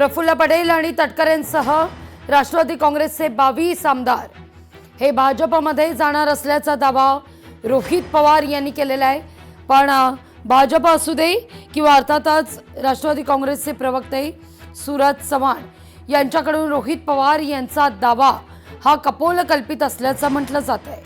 प्रफुल्ल पटेल आणि तटकरेंसह राष्ट्रवादी काँग्रेसचे 22 आमदार हे भाजपमध्ये जाणार असल्याचा दावा रोहित पवार यांनी केलेला आहे। पण भाजप असू दे किंवा अर्थातच राष्ट्रवादी काँग्रेसचे प्रवक्ते सूरज चव्हाण यांच्याकडून रोहित पवार यांचा दावा हा कपोलकल्पित असल्याचं म्हटलं जात आहे।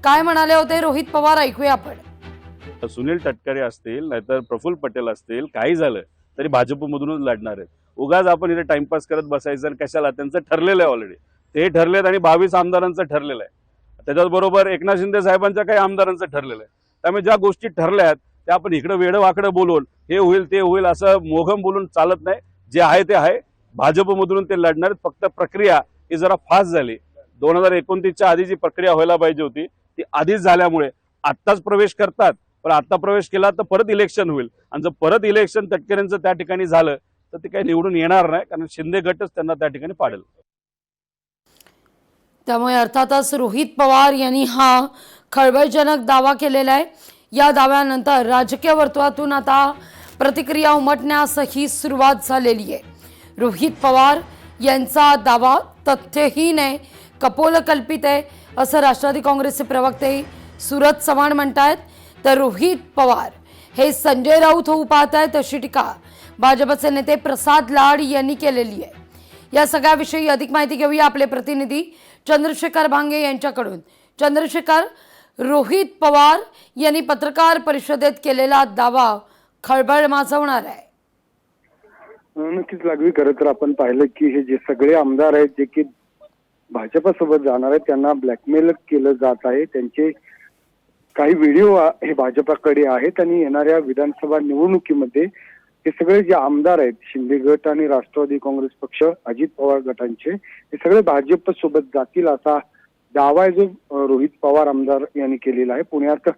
काय म्हणाले होते रोहित पवार ऐकूया आपण। सुनील तटकरे असतील नाहीतर प्रफुल्ल पटेल असतील, काही झालं तरी भाजपमधूनच लढणार आहेत। उगाच आपण इथे टाइमपास करत बसायचं आणि कशाला, त्यांचं ठरलेलं आहे ऑलरेडी, ते ठरलेत आणि 22 आमदारांचं ठरलेलं आहे। त्याच्याबरोबर एकनाथ शिंदे साहेबांच्या काही आमदारांचं ठरलेलं आहे। त्यामुळे ज्या गोष्टी ठरल्यात त्या आपण इकडे वेडं वाकडं बोलून हे होईल ते होईल असं मोघम बोलून चालत नाही। जे आहे ते आहे, भाजपमधून ते लढणार आहेत। फक्त प्रक्रिया ही जरा फास्ट झाली। 2029च्या आधी जी प्रक्रिया व्हायला पाहिजे होती ती आधीच झाल्यामुळे आत्ताच प्रवेश करतात, पण आता प्रवेश केला तर परत इलेक्शन होईल आणि जर परत इलेक्शन तटकरेंचं त्या ठिकाणी झालं तर ते काही निवडून येणार नाही, कारण शिंदे गटच त्यांना त्या ठिकाणी पाडेल। त्यामुळे अर्थातच रोहित पवार यांनी हा खळबळजनक दावा केलेला आहे। या दाव्यानंतर राजकीय वर्तुळातून आता प्रतिक्रिया उमटण्यासही सुरुवात झालेली आहे। रोहित पवार यांचा दावा तथ्यहीन आहे, कपोलकल्पित आहे असं राष्ट्रवादी काँग्रेसचे प्रवक्ते सूरज चव्हाण म्हणतात। तर रोहित पवार हे संजय राऊत होऊ पाहत आहेत अशी टीका भाजपचे नेते प्रसाद लाड यांनी केलेली आहे। या सगळ्याविषयी अधिक माहिती घेऊया आपले प्रतिनिधी चंद्रशेखर भांगे यांच्याकडून। चंद्रशेखर, रोहित पवार यांनी पत्रकार परिषदेत केलेला दावा खळबळ माजवणार आहे। नक्कीच लागवी खरं तर आपण पाहिलं की हे जे सगळे आमदार आहेत जे की भाजपसोबत जाणार आहेत त्यांना ब्लॅकमेल केलं जात आहे। त्यांचे काही व्हिडिओ हे भाजपाकडे आहेत आणि येणाऱ्या विधानसभा निवडणुकीमध्ये हे सगळे जे आमदार आहेत शिंदे गट आणि राष्ट्रवादी काँग्रेस पक्ष अजित पवार गटांचे हे सगळे भाजप सोबत जातील असा दावा आहे जो रोहित पवार आमदार यांनी केलेला आहे। पुण्यात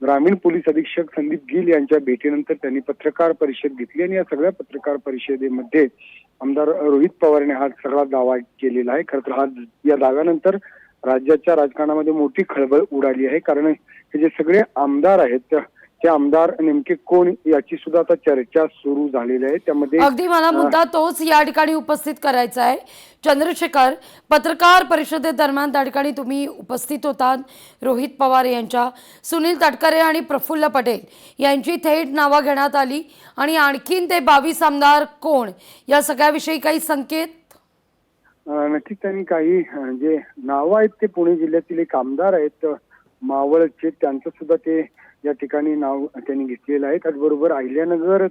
ग्रामीण पोलीस अधीक्षक संदीप गिल यांच्या भेटीनंतर त्यांनी पत्रकार परिषद घेतली आणि या सगळ्या पत्रकार परिषदेमध्ये आमदार रोहित पवार यांनी हा सगळा दावा केलेला आहे। खरं तर या दाव्यानंतर राज्याच्या राजकारणामध्ये मोठी खळबळ उडाली आहे, कारण हे जे सगळे आमदार आहेत ते आमदार नेमके कोण याची सुद्धा आता चर्चा सुरू झालेली आहे। त्यामध्ये अगदी मला मुद्दा तोच या ठिकाणी उपस्थित करायचा आहे। चंद्रशेखर, पत्रकार परिषदेदरम्यान त्या ठिकाणी तुम्ही उपस्थित होतात, रोहित पवार यांच्या, सुनील तटकरे आणि प्रफुल्ल पटेल यांची थेट नावं घेण्यात आली आणि आणखीन ते 22 आमदार कोण या सगळ्याविषयी काही संकेत? नक्कीच त्यांनी काही जे नावं आहेत ते पुणे जिल्ह्यातील एक आमदार आहेत मावळचे, त्यांचं सुद्धा ते या ठिकाणी नाव त्यांनी घेतलेलं आहे। त्याचबरोबर अहिल्यानगर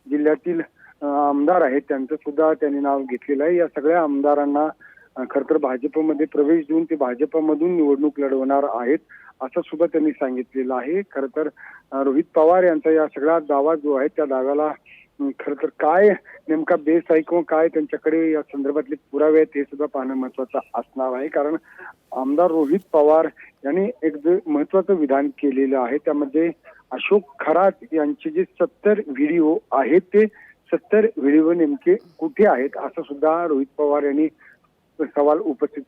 जिल्ह्यातील आमदार आहेत त्यांचं सुद्धा त्यांनी नाव घेतलेलं आहे। या सगळ्या आमदारांना खरं तर भाजपमध्ये प्रवेश देऊन ते भाजपमधून निवडणूक लढवणार आहेत असं सुद्धा त्यांनी सांगितलेलं आहे। खरं तर रोहित पवार यांचा या सगळा दावा जो आहे त्या दाव्याला खरं तर काय नेमका बेस आहे किंवा काय त्यांच्याकडे या संदर्भातले पुरावे आहेत हे सुद्धा पाहणं महत्वाचं असणार आहे। कारण आमदार रोहित पवार यांनी एक महत्वाचं विधान केलेलं आहे, त्यामध्ये अशोक खरात यांचे जे 70 व्हिडिओ आहेत ते 70 व्हिडिओ नेमके कुठे आहेत असं सुद्धा रोहित पवार यांनी सवाल उपस्थित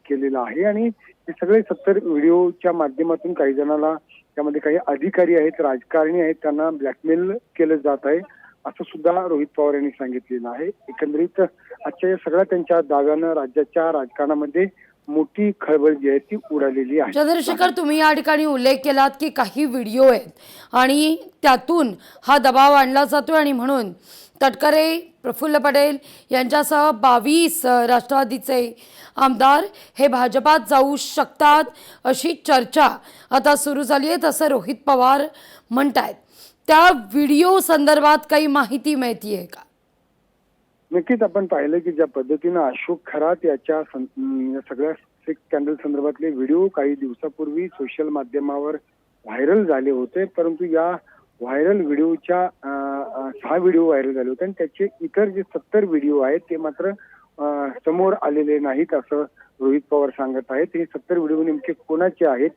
केलेला आहे। आणि हे सगळे 70 व्हिडिओच्या माध्यमातून काही जणांना त्यामध्ये काही अधिकारी आहेत, राजकारणी आहेत, त्यांना ब्लॅकमेल केलं जात आहे असं सुद्धा रोहित पवार यांनी सांगितलेलं आहे। एकंदरीत आजच्या या सगळ्या त्यांच्या दाव्यानं राज्याच्या राजकारणामध्ये मोठी खळबळ जी आहे ती उडालेली आहे। चंद्रशेखर, तुम्ही या ठिकाणी उल्लेख केलात की काही व्हिडिओ आहेत आणि त्यातून हा दबाव आणला जातोय आणि म्हणून तटकरे, प्रफुल्ल पटेल यांच्यासह 22 राष्ट्रवादीचे आमदार हे भाजपात जाऊ शकतात अशी चर्चा आता सुरू झाली आहे, तसं रोहित पवार म्हणतायत। त्या व्हिडिओ संदर्भात काही माहिती मिळतीये का? नक्कीच आपण पाहिलं की ज्या पद्धतीनं अशोक खरात याच्या सगळ्या सेक्स स्कॅन्डल संदर्भातले व्हिडिओ काही दिवसापूर्वी सोशल माध्यमावर व्हायरल झाले होते, परंतु या व्हायरल व्हिडिओच्या 6 व्हिडिओ व्हायरल झाले होते आणि त्याचे इतर जे 70 व्हिडिओ आहेत ते मात्र समोर आलेले नाहीत असं रोहित पवार सांगत आहेत। हे 70 व्हिडिओ नेमके कोणाचे आहेत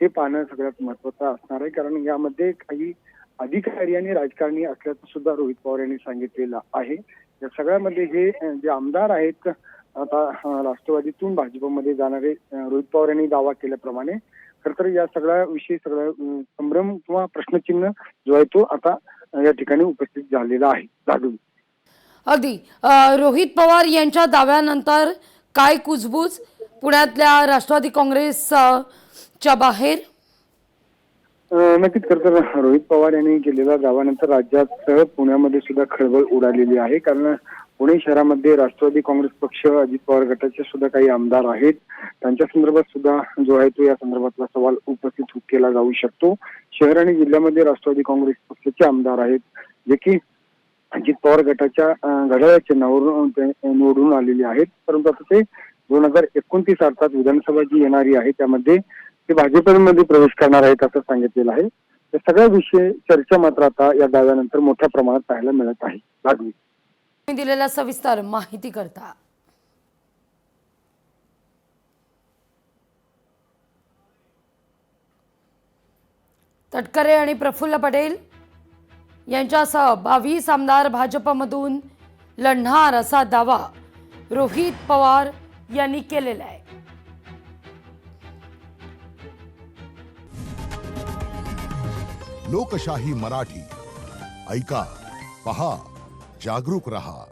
हे पाहणं सगळ्यात महत्वाचं असणार आहे, कारण यामध्ये काही अधिकारी आणि राजकारणी असल्याचं सुद्धा रोहित पवार यांनी सांगितलेलं आहे। या सगळ्यामध्ये हे जे आमदार आहेत आता राष्ट्रवादीतून भाजपमध्ये जाणारे रोहित पवार यांनी दावा केल्याप्रमाणे खरं तर या सगळ्या विषयी सगळं संभ्रम किंवा प्रश्नचिन्ह जो आहे तो आता या ठिकाणी उपस्थित झालेला आहे। अगदी रोहित पवार यांच्या दाव्यानंतर काय कुजबूज पुण्यातल्या राष्ट्रवादी काँग्रेसच्या बाहेर? नक्कीच खरं तर रोहित पवार यांनी केलेल्या दाव्यानंतर राज्यात पुण्यामध्ये सुद्धा खळबळ उडालेली आहे. कारण पुणे शहरामध्ये राष्ट्रवादी काँग्रेस पक्ष, अजित पवार गटाचे सुद्धा काही आमदार आहेत. त्यांच्या संदर्भात सुद्धा जो आहे तो या संदर्भातला सवाल उपस्थित केला जाऊ शकतो. शहर आणि जिल्ह्यामध्ये राष्ट्रवादी काँग्रेस पक्षाचे आमदार आहेत जे की अजित पवार गटाच्या घड्याळाच्या चिन्हावरून निवडून आलेले आहेत. परंतु आता ते 2029 अर्थात विधानसभा जी येणारी आहे त्यामध्ये ते भाजपमध्ये प्रवेश करणार आहेत असं सांगितलेलं आहे. या सगळ्या विषयी चर्चा मात्र आता या दाव्यानंतर मोठ्या प्रमाणात पाहायला मिळत आहे. लागली दिलेल्या सविस्तर माहिती करता. तटकरे आणि प्रफुल्ल पटेल यांच्यासह 22 आमदार भाजपमधून लढणार असा दावा रोहित पवार यांनी केलेला आहे. लोकशाही मराठी ऐका, पहा, जागरूक रहा.